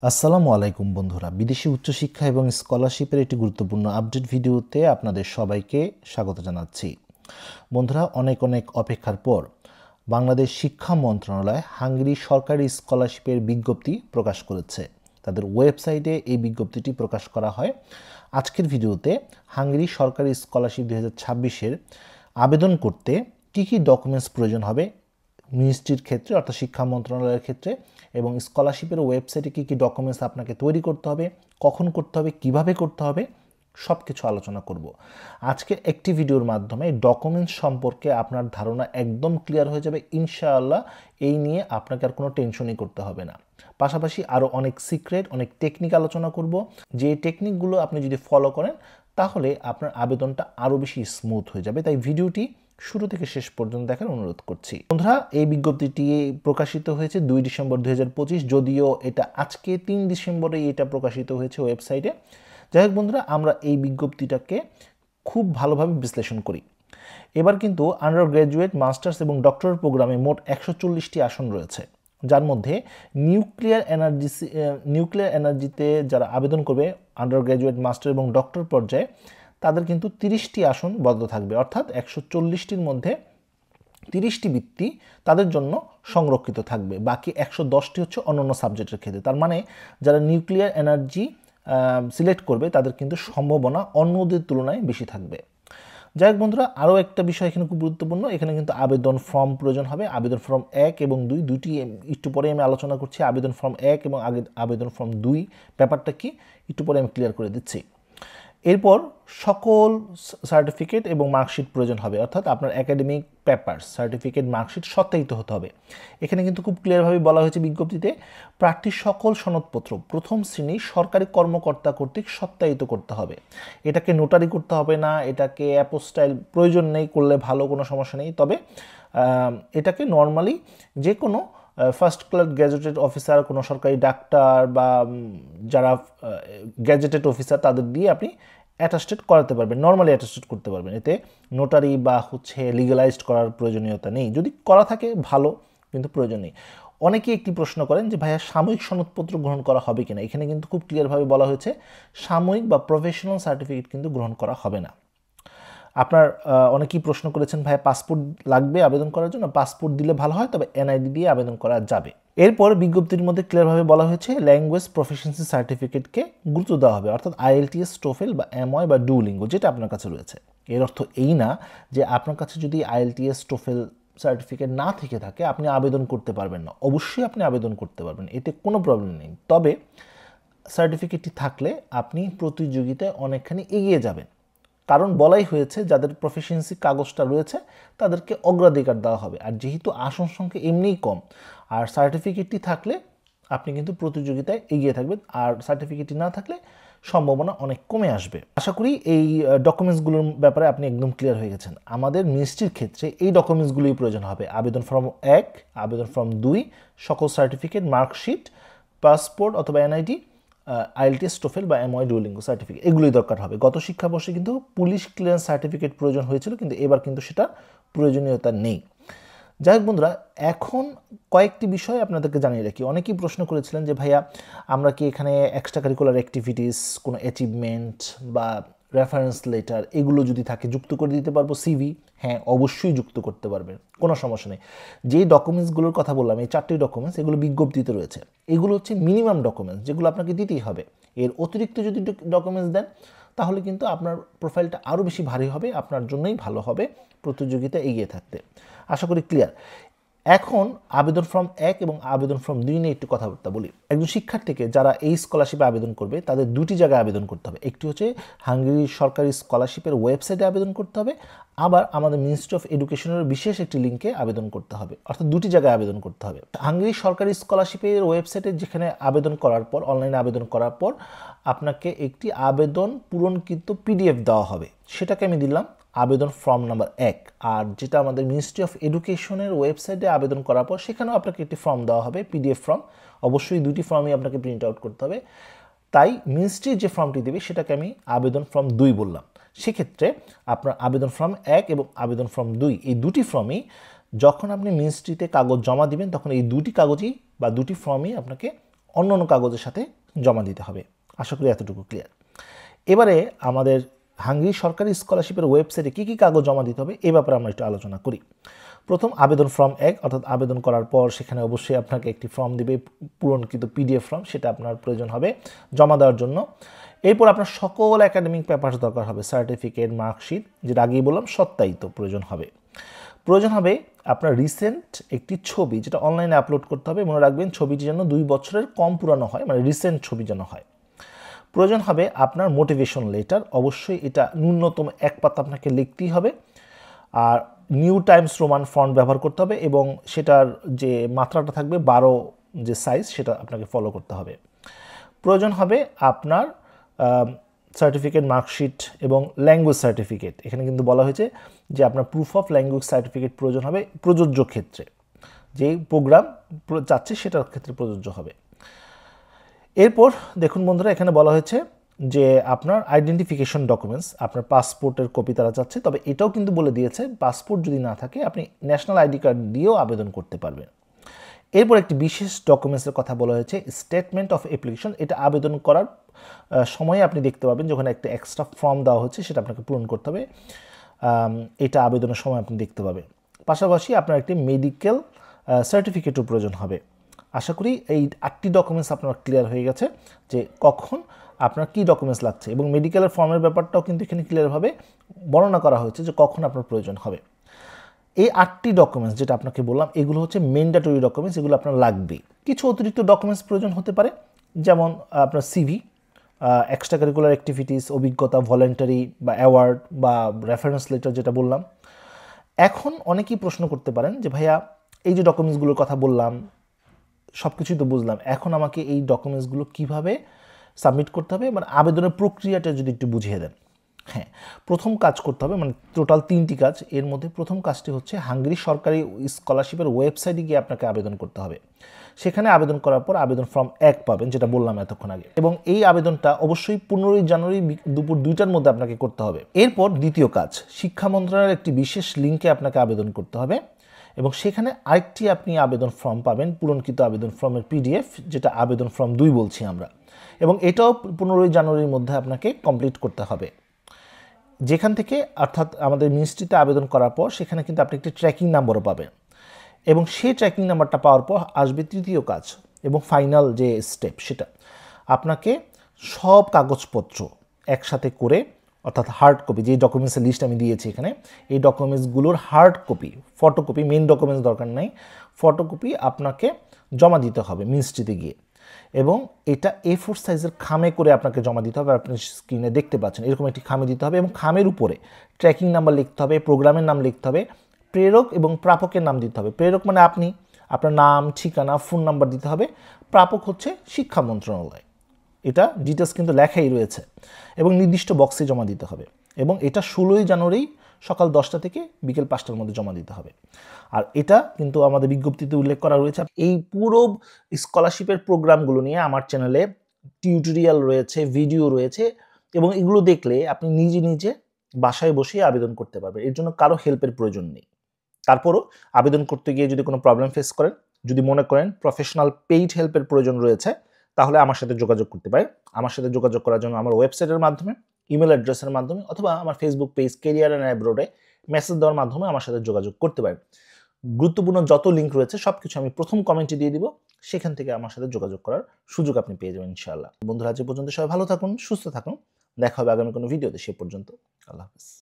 আসসালামু আলাইকুম বন্ধুরা, বিদেশি উচ্চশিক্ষা এবং স্কলারশিপের একটি গুরুত্বপূর্ণ আপডেট ভিডিওতে আপনাদের সবাইকে স্বাগত জানাচ্ছি। বন্ধুরা, অনেক অপেক্ষার পর বাংলাদেশ শিক্ষা মন্ত্রণালয় হাঙ্গেরি সরকারি স্কলারশিপের বিজ্ঞপ্তি প্রকাশ করেছে। তাদের ওয়েবসাইটে এই বিজ্ঞপ্তিটি প্রকাশ করা হয়। আজকের ভিডিওতে হাঙ্গেরি সরকারি স্কলারশিপ 2026-এর আবেদন করতে কী কী ডকুমেন্টস প্রয়োজন হবে মিনিস্ট্রির ক্ষেত্রে অর্থাৎ শিক্ষা মন্ত্রণালয়ের ক্ষেত্রে, এবং স্কলারশিপের ওয়েবসাইটে কী কী ডকুমেন্টস আপনাকে তৈরি করতে হবে, কখন করতে হবে, কিভাবে করতে হবে, সব কিছু আলোচনা করব। আজকে একটি ভিডিওর মাধ্যমে ডকুমেন্টস সম্পর্কে আপনার ধারণা একদম ক্লিয়ার হয়ে যাবে ইনশাআল্লাহ। এই নিয়ে আপনাকে আর কোনো টেনশনই করতে হবে না। পাশাপাশি আরও অনেক সিক্রেট, অনেক টেকনিক আলোচনা করব, যে টেকনিকগুলো আপনি যদি ফলো করেন তাহলে আপনার আবেদনটা আরও বেশি স্মুথ হয়ে যাবে। তাই ভিডিওটি শুরু থেকে শেষ পর্যন্ত দেখার অনুরোধ করছি। বন্ধুরা, এই বিজ্ঞপ্তিটি প্রকাশিত হয়েছে 2 ডিসেম্বর 2025, যদিও এটা আজকে 3 ডিসেম্বরে এটা প্রকাশিত হয়েছে ওয়েবসাইটে। যাই হোক বন্ধুরা, আমরা এই বিজ্ঞপ্তিটাকে খুব ভালোভাবে বিশ্লেষণ করি। এবার কিন্তু আন্ডার গ্র্যাজুয়েট, মাস্টার্স এবং ডক্টর প্রোগ্রামে মোট 140টি আসন রয়েছে, যার মধ্যে নিউক্লিয়ার এনার্জিতে যারা আবেদন করবে আন্ডার গ্র্যাজুয়েট, মাস্টার এবং ডক্টর পর্যায়ে, তাদের কিন্তু 30টি আসন বদ্ধ থাকবে। অর্থাৎ 140টির মধ্যে 30টি বৃত্তি তাদের জন্য সংরক্ষিত থাকবে, বাকি 110টি হচ্ছে অন্যান্য সাবজেক্টের ক্ষেত্রে। তার মানে যারা নিউক্লিয়ার এনার্জি সিলেক্ট করবে তাদের কিন্তু সম্ভাবনা অন্যদের তুলনায় বেশি থাকবে। যাই হোক বন্ধুরা, আরও একটা বিষয় এখানে খুব গুরুত্বপূর্ণ। এখানে কিন্তু আবেদন ফর্ম প্রয়োজন হবে। আবেদন ফর্ম 1 এবং 2 দুইটি একটু পরে আমি আলোচনা করছি। আবেদন ফর্ম 1 এবং আবেদন ফর্ম 2 ব্যাপারটা কি একটু পরে আমি ক্লিয়ার করে দিচ্ছি। এরপর সকল সার্টিফিকেট এবং মার্কশিট প্রয়োজন হবে, অর্থাৎ আপনার একাডেমিক পেপার, সার্টিফিকেট, মার্কশিট সত্যায়িত হতে হবে। এখানে কিন্তু খুব ক্লিয়ারভাবে বলা হয়েছে বিজ্ঞপ্তিতে, প্রার্থীর সকল সনদপত্র প্রথম শ্রেণীর সরকারি কর্মকর্তা কর্তৃক সত্যায়িত করতে হবে। এটাকে নোটারি করতে হবে না, এটাকে অ্যাপোস্টাইল প্রয়োজন নেই, করলে ভালো, কোনো সমস্যা নেই। তবে এটাকে নর্মালি যে কোনো ফার্স্ট ক্লাস গ্যাজেটেড অফিসার, কোনো সরকারি ডাক্তার বা যারা গ্যাজেটেড অফিসার, তাদের দিয়ে আপনি অ্যাটাস্টেড করাতে পারবেন, নর্মালি অ্যাটাস্টেড করতে পারবেন। এতে নোটারি বা লিগ্যালাইজড করার প্রয়োজনীয়তা নেই। যদি করা থাকে ভালো, কিন্তু প্রয়োজন নেই। অনেকেই একটি প্রশ্ন করেন যে ভাইয়া সাময়িক সনদপত্র গ্রহণ করা হবে কিনা। এখানে কিন্তু খুব ক্লিয়ারভাবে বলা হয়েছে সাময়িক বা প্রফেশনাল সার্টিফিকেট কিন্তু গ্রহণ করা হবে না। আপনার অনেকেই প্রশ্ন করেছেন ভাইয়া পাসপোর্ট লাগবে আবেদন করার জন্য। পাসপোর্ট দিলে ভালো হয়, তবে এনআইডি দিয়ে আবেদন করা যাবে। এরপর বিজ্ঞপ্তির মধ্যে ক্লিয়ারভাবে বলা হয়েছে ল্যাঙ্গুয়েজ প্রফিসিয়েন্সি সার্টিফিকেটকে গুরুত্ব দেওয়া হবে, অর্থাৎ IELTS, টোফেল বা MOI বা ডুওলিঙ্গো, যেটা আপনার কাছে রয়েছে। এর অর্থ এই না যে আপনার কাছে যদি IELTS, টোফেল সার্টিফিকেট না থেকে থাকে আপনি আবেদন করতে পারবেন না। অবশ্যই আপনি আবেদন করতে পারবেন, এতে কোনো প্রবলেম নেই। তবে সার্টিফিকেটটি থাকলে আপনি প্রতিযোগিতায় অনেকখানি এগিয়ে যাবেন, কারণ বলাই হয়েছে যাদের প্রফিসিয়েন্সি কাগজটা রয়েছে তাদেরকে অগ্রাধিকার দেওয়া হবে। আর যেহেতু আসন সংখ্যা এমনিই কম, আর সার্টিফিকেটটি থাকলে আপনি কিন্তু প্রতিযোগিতায় এগিয়ে থাকবেন, আর সার্টিফিকেটটি না থাকলে সম্ভাবনা অনেক কমে আসবে। আশা করি এই ডকুমেন্টসগুলোর ব্যাপারে আপনি একদম ক্লিয়ার হয়ে গেছেন। আমাদের মিনিস্ট্রির ক্ষেত্রে এই ডকুমেন্টসগুলোই প্রয়োজন হবে: আবেদন ফর্ম 1, আবেদন ফর্ম 2, সকল সার্টিফিকেট, মার্কশিট, পাসপোর্ট অথবা এনআইডি, IELTS, টোফেল বা MOI ডুওলিঙ্গো সার্টিফিকেট, এগুলোই দরকার হবে। গত শিক্ষাবর্ষে কিন্তু পুলিশ ক্লিয়ারেন্স সার্টিফিকেট প্রয়োজন হয়েছিল, কিন্তু এবার কিন্তু সেটা প্রয়োজনীয়তা নেই। যাই হোক বন্ধুরা, এখন কয়েকটি বিষয় আপনাদেরকে জানিয়ে রাখি। অনেকেই প্রশ্ন করেছিলেন যে ভাইয়া আমরা কি এখানে এক্সট্রা কারিকুলার অ্যাক্টিভিটিস, কোনো অ্যাচিভমেন্ট বা রেফারেন্স লেটার, এগুলো যদি থাকে যুক্ত করে দিতে পারবো CV? হ্যাঁ, অবশ্যই যুক্ত করতে পারবেন, কোনো সমস্যা নেই। যেই ডকুমেন্টসগুলোর কথা বললাম, এই 4টি ডকুমেন্টস, এগুলো বিজ্ঞপ্তিতে রয়েছে। এগুলো হচ্ছে মিনিমাম ডকুমেন্টস, যেগুলো আপনাকে দিতেই হবে। এর অতিরিক্ত যদি ডকুমেন্টস দেন তাহলে কিন্তু আপনার প্রোফাইলটা আরও বেশি ভারী হবে, আপনার জন্যই ভালো হবে প্রতিযোগিতা এগিয়ে থাকতে। আশা করি ক্লিয়ার। এখন আবেদন ফর্ম 1 এবং আবেদন ফর্ম 2 নিয়ে একটু কথাবার্তা বলি। একজন শিক্ষার্থীকে যারা এই স্কলারশিপে আবেদন করবে তাদের দুটি জায়গায় আবেদন করতে হবে। একটি হচ্ছে হাঙ্গেরি সরকারি স্কলারশিপের ওয়েবসাইটে আবেদন করতে হবে, আবার আমাদের মিনিস্ট্রি অফ এডুকেশনের বিশেষ একটি লিঙ্কে আবেদন করতে হবে, অর্থাৎ দুটি জায়গায় আবেদন করতে হবে। হাঙ্গেরি সরকারি স্কলারশিপের ওয়েবসাইটে যেখানে আবেদন করার পর, অনলাইনে আবেদন করার পর আপনাকে একটি আবেদন পূরণকৃত PDF দেওয়া হবে, সেটাকে আমি দিলাম আবেদন ফর্ম নাম্বার 1। আর যেটা আমাদের মিনিস্ট্রি অফ এডুকেশনের ওয়েবসাইটে আবেদন করার পর সেখানেও আপনাকে একটি ফর্ম দেওয়া হবে, PDF ফর্ম। অবশ্যই দুটি ফর্মই আপনাকে প্রিন্ট আউট করতে হবে। তাই মিনিস্ট্রি যে ফর্মটি দেবে সেটাকে আমি আবেদন ফর্ম 2 বললাম। সেক্ষেত্রে আপনার আবেদন ফর্ম 1 এবং আবেদন ফর্ম 2, এই দুটি ফর্মই যখন আপনি মিনিস্ট্রিতে কাগজ জমা দিবেন তখন এই দুটি কাগজই বা দুটি ফর্মই আপনাকে অন্য অন্য কাগজের সাথে জমা দিতে হবে। আশা করি এতটুকু ক্লিয়ার। এবারে আমাদের হাঙ্গেরি সরকারি স্কলারশিপের ওয়েবসাইটে কী কী কাগজ জমা দিতে হবে এই ব্যাপারে আমরা একটু আলোচনা করি। প্রথম আবেদন ফর্ম 1, অর্থাৎ আবেদন করার পর সেখানে অবশ্যই আপনাকে একটি ফর্ম দিবে, পূরণকৃত পিডিএফ ফর্ম, সেটা আপনার প্রয়োজন হবে জমা দেওয়ার জন্য। এরপর আপনার সকল একাডেমিক পেপারস দরকার হবে, সার্টিফিকেট, মার্কশিট, যেটা আগেই বললাম সত্যায়িত প্রয়োজন হবে। প্রয়োজন হবে আপনার রিসেন্ট একটি ছবি, যেটা অনলাইনে আপলোড করতে হবে। মনে রাখবেন ছবিটি যেন 2 বছরের কম পুরানো হয়, মানে রিসেন্ট ছবি যেন হয়। প্রয়োজন হবে আপনার মোটিভেশন লেটার, অবশ্যই এটা ন্যূনতম 1 পাতা আপনাকে লিখতেই হবে। আর নিউ টাইমস রোমান ফন্ট ব্যবহার করতে হবে এবং সেটার যে মাত্রাটা থাকবে 12 যে সাইজ, সেটা আপনাকে ফলো করতে হবে। প্রয়োজন হবে আপনার সার্টিফিকেট, মার্কশিট এবং ল্যাঙ্গুয়েজ সার্টিফিকেট। এখানে কিন্তু বলা হয়েছে যে আপনার প্রুফ অফ ল্যাঙ্গুয়েজ সার্টিফিকেট প্রয়োজন হবে প্রযোজ্য ক্ষেত্রে, যেই প্রোগ্রাম চাচ্ছে সেটার ক্ষেত্রে প্রযোজ্য হবে। এরপর দেখুন বন্ধুরা, এখানে বলা হয়েছে যে আপনার আইডেন্টিফিকেশন ডকুমেন্টস, আপনার পাসপোর্টের কপি তারা চাচ্ছে, তবে এটাও কিন্তু বলে দিয়েছে পাসপোর্ট যদি না থাকে আপনি ন্যাশনাল আইডি কার্ড দিয়েও আবেদন করতে পারবেন। এরপর একটি বিশেষ ডকুমেন্টসের কথা বলা হয়েছে, স্টেটমেন্ট অফ অ্যাপ্লিকেশন। এটা আবেদন করার সময়ে আপনি দেখতে পাবেন যখন একটা এক্সট্রা ফর্ম দেওয়া হচ্ছে, সেটা আপনাকে পূরণ করতে হবে। এটা আবেদনের সময় আপনি দেখতে পাবেন। পাশাপাশি আপনার একটি মেডিকেল সার্টিফিকেটও প্রয়োজন হবে। আশা করি এই 8টি ডকুমেন্টস আপনার ক্লিয়ার হয়ে গেছে যে কখন আপনার কী ডকুমেন্টস লাগছে, এবং মেডিকেলের ফর্মের ব্যাপারটাও কিন্তু এখানে ক্লিয়ারভাবে বর্ণনা করা হয়েছে যে কখন আপনার প্রয়োজন হবে। এই 8টি ডকুমেন্টস যেটা আপনাকে বললাম, এগুলো হচ্ছে ম্যান্ডেটরি ডকুমেন্টস, এগুলো আপনার লাগবেই। কিছু অতিরিক্ত ডকুমেন্টস প্রয়োজন হতে পারে, যেমন আপনার সিভি, এক্সট্রা কারিকুলার অ্যাক্টিভিটিস, অভিজ্ঞতা, ভলেন্টারি বা অ্যাওয়ার্ড বা রেফারেন্স লেটার যেটা বললাম। এখন অনেকেই প্রশ্ন করতে পারেন যে ভাইয়া এই যে ডকুমেন্টসগুলোর কথা বললাম সব কিছুই তো বুঝলাম, এখন আমাকে এই ডকুমেন্টসগুলো কীভাবে সাবমিট করতে হবে, মানে আবেদনের প্রক্রিয়াটা যদি একটু বুঝিয়ে দেন। হ্যাঁ, প্রথম কাজ করতে হবে, মানে টোটাল 3টি কাজ। এর মধ্যে প্রথম কাজটি হচ্ছে হাঙ্গেরি সরকারি স্কলারশিপের ওয়েবসাইটে গিয়ে আপনাকে আবেদন করতে হবে। সেখানে আবেদন করার পর আবেদন ফর্ম 1 পাবেন, যেটা বললাম এতক্ষণ আগে, এবং এই আবেদনটা অবশ্যই 15 জানুয়ারি দুপুর 2টার মধ্যে আপনাকে করতে হবে। এরপর দ্বিতীয় কাজ, শিক্ষা মন্ত্রণালয়ের একটি বিশেষ লিঙ্কে আপনাকে আবেদন করতে হবে এবং সেখানে আরেকটি আপনি আবেদন ফর্ম পাবেন, পূরণকৃত আবেদন ফর্মের পিডিএফ, যেটা আবেদন ফর্ম 2 বলছি আমরা, এবং এটাও 15 জানুয়ারির মধ্যে আপনাকে কমপ্লিট করতে হবে। যেখান থেকে, অর্থাৎ আমাদের মিনিস্ট্রিতে আবেদন করার পর সেখানে কিন্তু আপনি একটি ট্র্যাকিং নাম্বারও পাবেন, এবং সেই ট্র্যাকিং নাম্বারটা পাওয়ার পর আসবে তৃতীয় কাজ এবং ফাইনাল যে স্টেপ, সেটা আপনাকে সব কাগজপত্র একসাথে করে, অর্থাৎ হার্ড কপি, যে ডকুমেন্টসের লিস্ট আমি দিয়েছি এখানে, এই ডকুমেন্টসগুলোর hard copy, photocopy, main documents দরকার নেই, ফটোকপি আপনাকে জমা দিতে হবে মিনিস্ট্রিতে গিয়ে, এবং এটা A4 সাইজের খামে করে আপনাকে জমা দিতে হবে। আপনি স্ক্রিনে দেখতে পাচ্ছেন এরকম একটি খামে দিতে হবে, এবং খামের উপরে ট্র্যাকিং নাম্বার লিখতে হবে, প্রোগ্রামের নাম লিখতে হবে, প্রেরক এবং প্রাপকের নাম দিতে হবে। প্রেরক মানে আপনি, আপনার নাম, ঠিকানা, ফোন নাম্বার দিতে হবে। প্রাপক হচ্ছে শিক্ষা মন্ত্রণালয়, এটা ডিটেলস কিন্তু লেখাই রয়েছে, এবং নির্দিষ্ট বক্সে জমা দিতে হবে, এবং এটা 16 জানুয়ারি সকাল 10টা থেকে বিকেল 5টার মধ্যে জমা দিতে হবে। আর এটা কিন্তু আমাদের বিজ্ঞপ্তিতে উল্লেখ করা রয়েছে। এই পুরো স্কলারশিপের প্রোগ্রামগুলো নিয়ে আমার চ্যানেলে টিউটোরিয়াল রয়েছে, ভিডিও রয়েছে, এবং এগুলো দেখলে আপনি নিজে নিজে বাসায় বসেই আবেদন করতে পারবেন। এর জন্য কারো হেল্পের প্রয়োজন নেই। তারপরও আবেদন করতে গিয়ে যদি কোনো প্রবলেম ফেস করেন, যদি মনে করেন প্রফেশনাল পেইড হেল্পের প্রয়োজন রয়েছে, তাহলে আমার সাথে যোগাযোগ করতে পারেন। আমার সাথে যোগাযোগ করার জন্য আমার ওয়েবসাইটের মাধ্যমে, ইমেল অ্যাড্রেসের মাধ্যমে, অথবা আমার ফেসবুক পেজ ক্যারিয়ার অ্যান্ড অ্যাব্রোডে মেসেজ দেওয়ার মাধ্যমে আমার সাথে যোগাযোগ করতে পারেন। গুরুত্বপূর্ণ যত লিঙ্ক রয়েছে সব কিছু আমি প্রথম কমেন্টে দিয়ে দিব, সেখান থেকে আমার সাথে যোগাযোগ করার সুযোগ আপনি পেয়ে যাবেন ইনশাআল্লাহ। বন্ধুরা, আজ পর্যন্ত সবাই ভালো থাকুন, সুস্থ থাকুন, দেখা হবে আগামী কোনো ভিডিওতে। সে পর্যন্ত আল্লাহ হাফেজ।